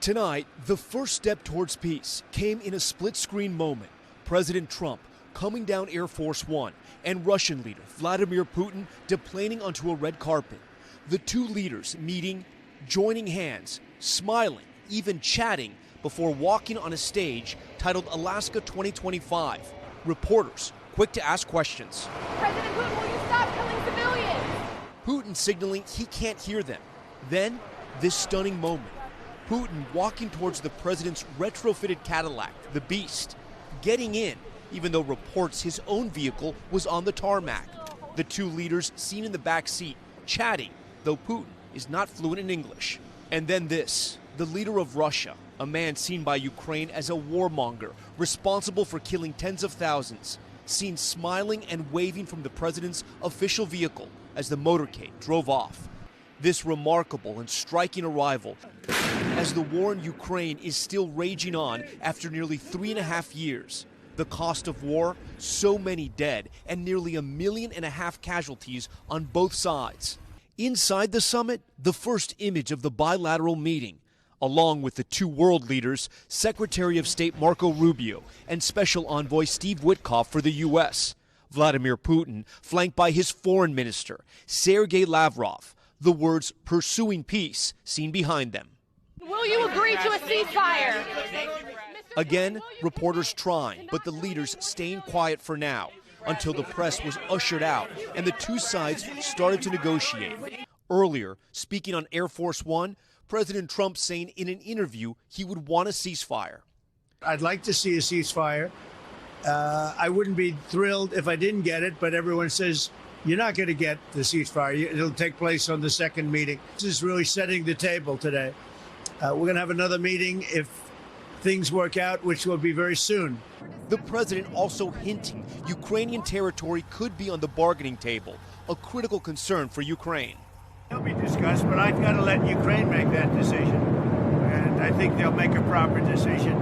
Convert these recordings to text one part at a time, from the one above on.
Tonight, the first step towards peace came in a split-screen moment. President Trump coming down Air Force One and Russian leader Vladimir Putin deplaning onto a red carpet. The two leaders meeting, joining hands, smiling, even chatting before walking on a stage titled Alaska 2025. Reporters quick to ask questions. President Putin, will you stop killing civilians? Putin signaling he can't hear them. Then, this stunning moment. Putin walking towards the president's retrofitted Cadillac, the Beast, getting in, even though reports his own vehicle was on the tarmac. The two leaders seen in the back seat, chatting, though Putin is not fluent in English. And then this, the leader of Russia, a man seen by Ukraine as a warmonger, responsible for killing tens of thousands, seen smiling and waving from the president's official vehicle as the motorcade drove off. This remarkable and striking arrival as the war in Ukraine is still raging on after nearly 3.5 years. The cost of war, so many dead, and nearly 1.5 million casualties on both sides. Inside the summit, the first image of the bilateral meeting, along with the two world leaders, Secretary of State Marco Rubio and Special Envoy Steve Witkoff for the U.S. Vladimir Putin, flanked by his foreign minister, Sergei Lavrov, the words "pursuing peace" seen behind them. Will you agree to a ceasefire? Again, reporters trying, but the leaders staying quiet for now, until the press was ushered out and the two sides started to negotiate. Earlier, speaking on Air Force One, President Trump saying in an interview he would want a ceasefire. I'd like to see a ceasefire. I wouldn't be thrilled if I didn't get it, but everyone says you're not going to get the ceasefire. It'll take place on the second meeting. This is really setting the table today. We're going to have another meeting if things work out, which will be very soon. The president also hinting Ukrainian territory could be on the bargaining table, a critical concern for Ukraine. It'll be discussed, but I've got to let Ukraine make that decision. And I think they'll make a proper decision.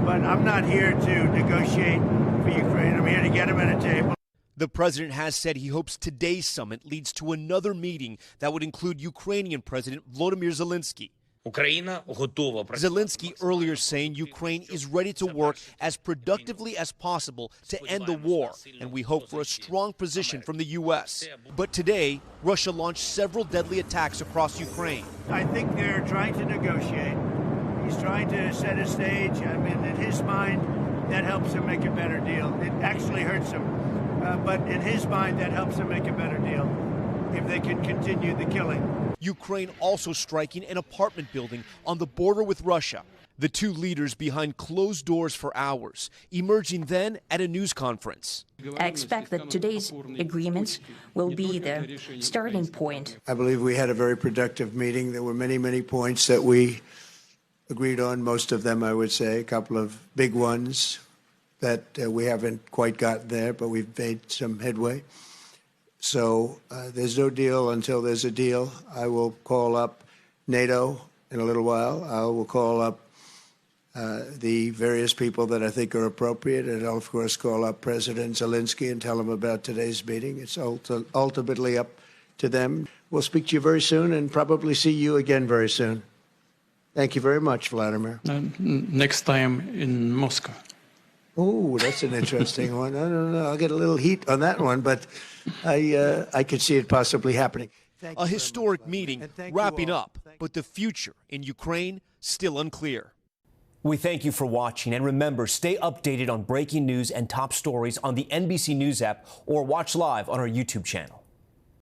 But I'm not here to negotiate for Ukraine. I'm here to get them at a table. The president has said he hopes today's summit leads to another meeting that would include Ukrainian President Volodymyr Zelensky. Zelensky earlier saying Ukraine is ready to work as productively as possible to end the war, and we hope for a strong position from the U.S. But today, Russia launched several deadly attacks across Ukraine. I think they're trying to negotiate. He's trying to set a stage. I mean, in his mind, that helps him make a better deal. It actually hurts him. But in his mind, that helps him make a better deal if they can continue the killing. Ukraine also striking an apartment building on the border with Russia. The two leaders behind closed doors for hours, emerging then at a news conference. I expect that today's agreements will be the starting point. I believe we had a very productive meeting. There were many, many points that we agreed on, most of them, I would say, a couple of big ones that we haven't quite gotten there, but we've made some headway. So there's no deal until there's a deal. I will call up NATO in a little while. I will call up the various people that I think are appropriate, and I'll, of course, call up President Zelensky and tell him about today's meeting. It's ultimately up to them. We'll speak to you very soon and probably see you again very soon. Thank you very much, Vladimir. Next time in Moscow. Oh, that's an interesting one. I don't know. I'll get a little heat on that one, but I could see it possibly happening. A historic meeting wrapping up, but the future in Ukraine still unclear. We thank you for watching, and remember, stay updated on breaking news and top stories on the NBC News app or watch live on our YouTube channel.